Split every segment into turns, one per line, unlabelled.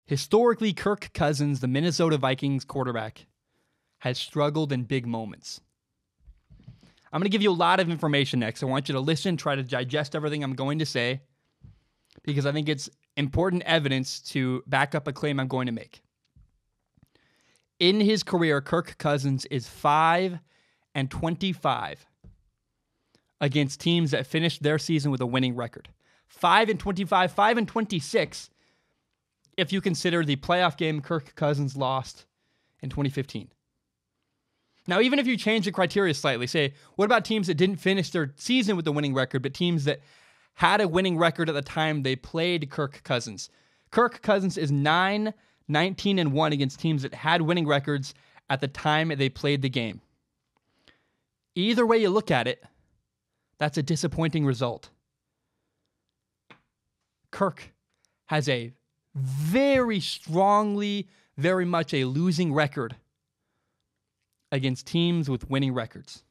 Historically, Kirk Cousins, the Minnesota Vikings quarterback, has struggled in big moments. I'm going to give you a lot of information next. I want you to listen, try to digest everything I'm going to say, because I think it's important evidence to back up a claim I'm going to make. In his career, Kirk Cousins is 5-25 against teams that finished their season with a winning record. 5-25, 5-26 if you consider the playoff game Kirk Cousins lost in 2015. Now, even if you change the criteria slightly, say, what about teams that didn't finish their season with a winning record, but teams that had a winning record at the time they played Kirk Cousins? Kirk Cousins is 9-19-1 against teams that had winning records at the time they played the game. Either way you look at it, that's a disappointing result. Kirk has a very strongly, very much a losing record against teams with winning records.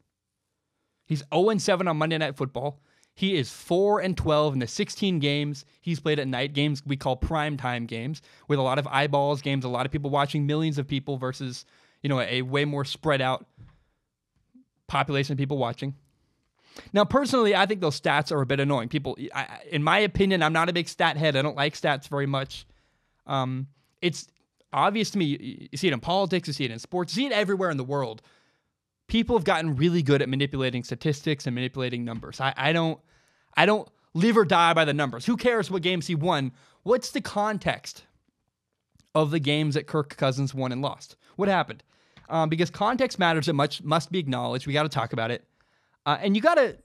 He's 0-7 on Monday Night Football. He is 4-12 in the 16 games he's played at night, games we call primetime games, with a lot of eyeballs, games a lot of people watching, millions of people versus, a way more spread out population of people watching. Now, personally, I think those stats are a bit annoying. In my opinion, I'm not a big stat head. I don't like stats very much. It's obvious to me. You see it in politics, you see it in sports, you see it everywhere in the world. People have gotten really good at manipulating statistics and manipulating numbers. I don't live or die by the numbers. Who cares what games he won? What's the context of the games that Kirk Cousins won and lost? What happened? Because context matters, it must be acknowledged. We got to talk about it. And you got to,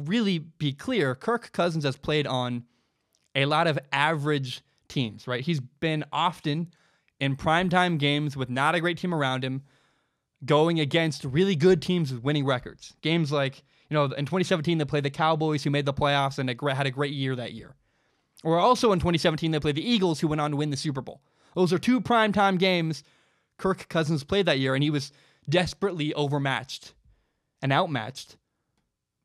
really be clear. Kirk Cousins has played on a lot of average teams, right? He's been often in primetime games with not a great team around him, going against really good teams with winning records. Games like, in 2017, they played the Cowboys, who made the playoffs and had a great year that year. Or also in 2017, they played the Eagles, who went on to win the Super Bowl. Those are two primetime games Kirk Cousins played that year, and he was desperately overmatched and outmatched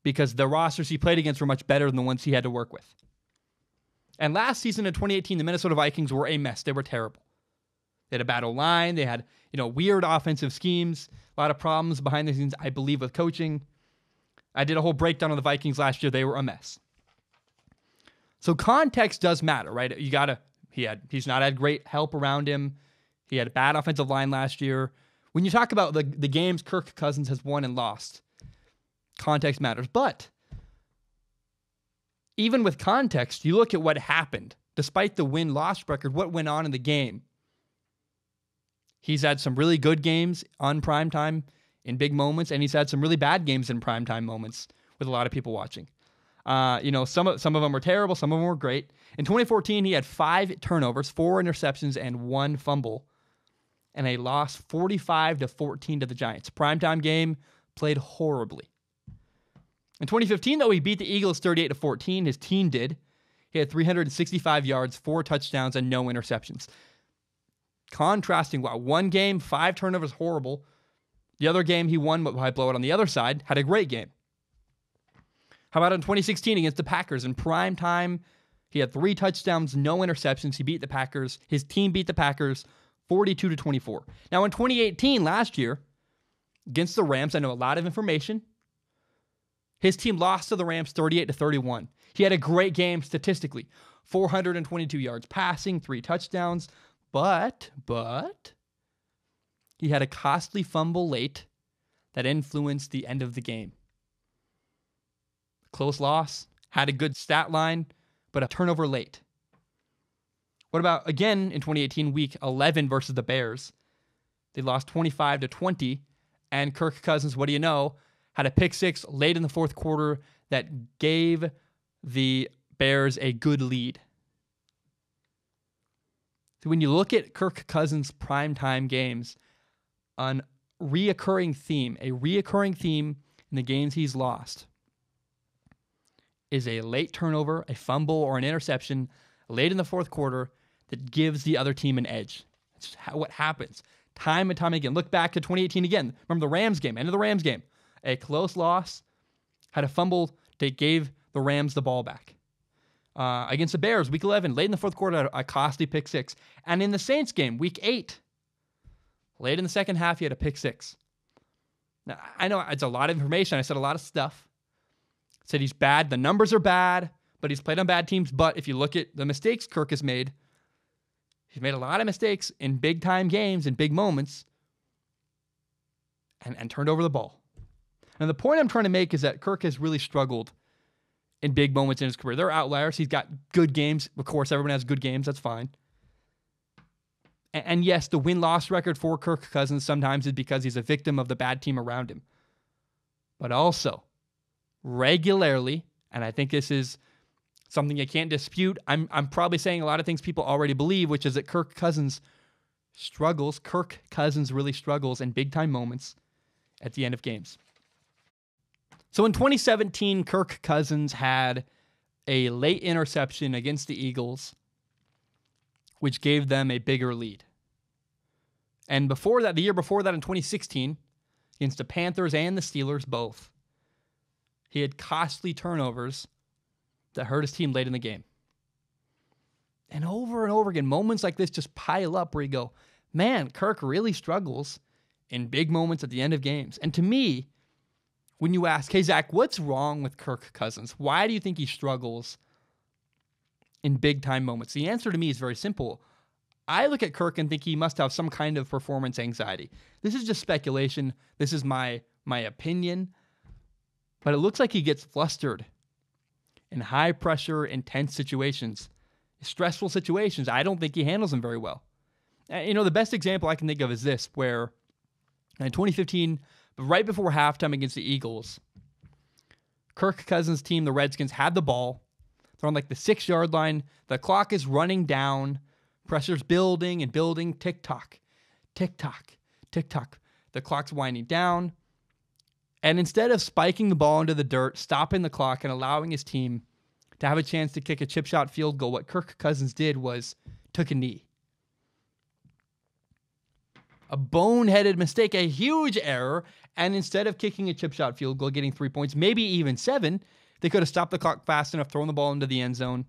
because the rosters he played against were much better than the ones he had to work with. And last season in 2018, the Minnesota Vikings were a mess. They were terrible. They had a bad O-line. They had, weird offensive schemes, a lot of problems behind the scenes, I believe, with coaching. I did a whole breakdown of the Vikings last year. They were a mess. So context does matter, right? He's not had great help around him. He had a bad offensive line last year. When you talk about the games Kirk Cousins has won and lost, context matters. But even with context, you look at what happened. Despite the win-loss record, what went on in the game? He's had some really good games on primetime in big moments, and he's had some really bad games in primetime moments with a lot of people watching. Some of them were terrible, some of them were great. In 2014, he had 5 turnovers, 4 interceptions, and 1 fumble, and they lost 45-14 to the Giants. Primetime game, played horribly. In 2015, though, he beat the Eagles 38-14. His team did. He had 365 yards, 4 touchdowns, and no interceptions. Contrasting, one game, 5 turnovers, horrible. The other game he won by blowout on the other side, had a great game. How about in 2016 against the Packers? In prime time, he had 3 touchdowns, no interceptions. He beat the Packers. His team beat the Packers 42-24. Now in 2018, last year, against the Rams, I know a lot of information. His team lost to the Rams 38-31. He had a great game statistically. 422 yards passing, 3 touchdowns. But he had a costly fumble late that influenced the end of the game. Close loss, had a good stat line, but a turnover late. What about, again, in 2018, week 11 versus the Bears? They lost 25-20, and Kirk Cousins, what do you know, had a pick 6 late in the fourth quarter that gave the Bears a good lead. So when you look at Kirk Cousins' primetime games, a reoccurring theme in the games he's lost is a late turnover, a fumble, or an interception late in the fourth quarter that gives the other team an edge. That's what happens time and time again. Look back to 2018 again. Remember the Rams game, end of the Rams game. A close loss, had a fumble that gave the Rams the ball back. Against the Bears, week 11, late in the fourth quarter, a costly pick six. And in the Saints game, week 8, late in the second half, he had a pick six. Now, I know it's a lot of information. I said a lot of stuff. I said he's bad. The numbers are bad, but he's played on bad teams. But if you look at the mistakes Kirk has made, he's made a lot of mistakes in big-time games and big moments and turned over the ball. And the point I'm trying to make is that Kirk has really struggled in big moments in his career. There are outliers. He's got good games. Of course, everyone has good games. That's fine. And yes, the win-loss record for Kirk Cousins sometimes is because he's a victim of the bad team around him. But also, regularly, and I think this is something you can't dispute, I'm probably saying a lot of things people already believe, which is that Kirk Cousins struggles. Kirk Cousins really struggles in big-time moments at the end of games. So in 2017, Kirk Cousins had a late interception against the Eagles, which gave them a bigger lead. And before that, the year before that in 2016, against the Panthers and the Steelers both, he had costly turnovers that hurt his team late in the game. And over again, moments like this just pile up where you go, man, Kirk really struggles in big moments at the end of games. And to me, when you ask, hey, Zach, what's wrong with Kirk Cousins? Why do you think he struggles in big-time moments? The answer to me is very simple. I look at Kirk and think he must have some kind of performance anxiety. This is just speculation. This is my opinion. But it looks like he gets flustered in high-pressure, intense situations, stressful situations. I don't think he handles them very well. The best example I can think of is this, where in 2015, right before halftime against the Eagles, Kirk Cousins' team, the Redskins, had the ball. They're on like the 6-yard line. The clock is running down. Pressure's building and building. Tick-tock, tick-tock, tick-tock. The clock's winding down. And instead of spiking the ball into the dirt, stopping the clock, and allowing his team to have a chance to kick a chip shot field goal, what Kirk Cousins did was took a knee. A boneheaded mistake, a huge error, and instead of kicking a chip shot field goal, getting 3 points, maybe even 7, they could have stopped the clock fast enough, thrown the ball into the end zone.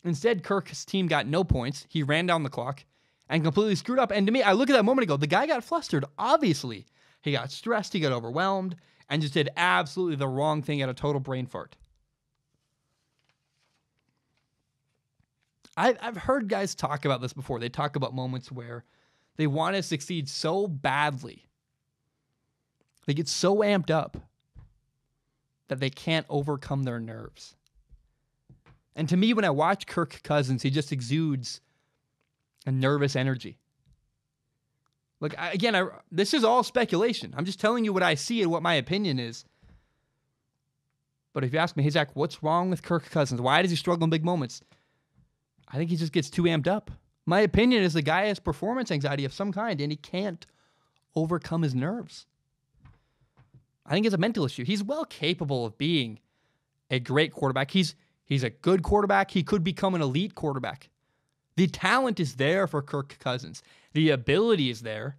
Instead, Kirk's team got no points. He ran down the clock and completely screwed up. And to me, I look at that moment and go, the guy got flustered, obviously. He got stressed, he got overwhelmed, and just did absolutely the wrong thing at a total brain fart. I've heard guys talk about this before. They talk about moments where they want to succeed so badly. They get so amped up that they can't overcome their nerves. And to me, when I watch Kirk Cousins, he just exudes a nervous energy. Look, this is all speculation. I'm just telling you what I see and what my opinion is. But if you ask me, hey, Zach, what's wrong with Kirk Cousins? Why does he struggle in big moments? I think he just gets too amped up. My opinion is the guy has performance anxiety of some kind, and he can't overcome his nerves. I think it's a mental issue. He's well capable of being a great quarterback. He's a good quarterback. He could become an elite quarterback. The talent is there for Kirk Cousins. The ability is there.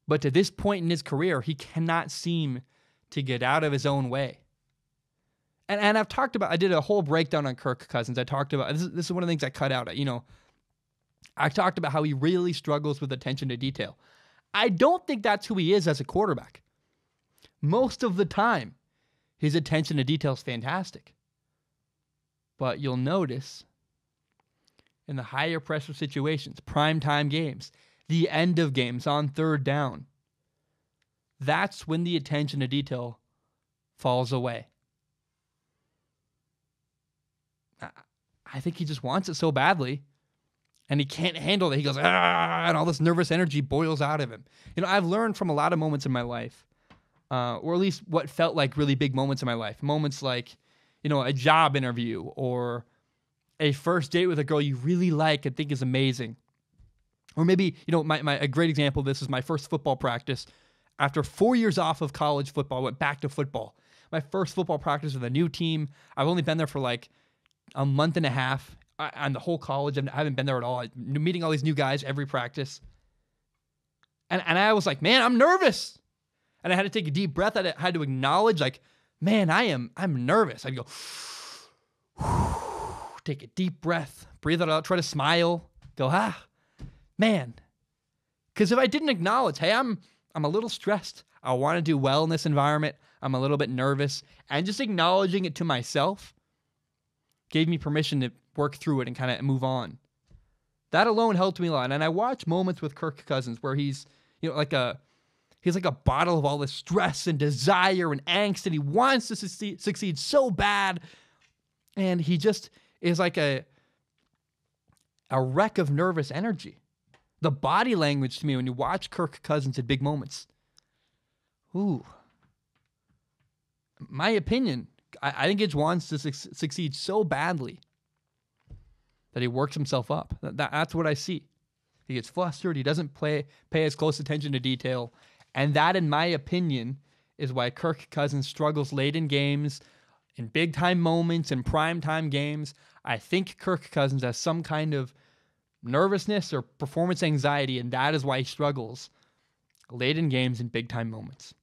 But to this point in his career, he cannot seem to get out of his own way. And I've talked about, I did a whole breakdown on Kirk Cousins. I talked about, this is one of the things I cut out. I talked about how he really struggles with attention to detail. I don't think that's who he is as a quarterback. Most of the time, his attention to detail is fantastic. But you'll notice in the higher pressure situations, primetime games, the end of games on third down, that's when the attention to detail falls away. I think he just wants it so badly, and he can't handle it. He goes, and all this nervous energy boils out of him. I've learned from a lot of moments in my life, or at least what felt like really big moments in my life. Moments like, a job interview or a first date with a girl you really like and think is amazing. Or maybe, a great example of this is my first football practice. After 4 years off of college football, I went back to football. My first football practice with a new team. I've only been there for like a month and a half on the whole college. I haven't been there at all. I'm meeting all these new guys every practice. And I was like, man, I'm nervous. And I had to take a deep breath. I had to acknowledge, like, man, I'm nervous. I'd go, take a deep breath, breathe it out, try to smile, go, man. Because if I didn't acknowledge, hey, I'm a little stressed, I want to do well in this environment, I'm a little bit nervous, and just acknowledging it to myself gave me permission to work through it and kind of move on. That alone helped me a lot. And I watch moments with Kirk Cousins where he's, he's like a bottle of all this stress and desire and angst, and he wants to succeed so bad. And he just is like a wreck of nervous energy. The body language to me when you watch Kirk Cousins at big moments. Ooh. My opinion, I think he wants to succeed so badly that he works himself up. That's what I see. He gets flustered. He doesn't pay as close attention to detail. And that, in my opinion, is why Kirk Cousins struggles late in games, in big-time moments, in prime-time games. I think Kirk Cousins has some kind of nervousness or performance anxiety, and that is why he struggles late in games in big-time moments.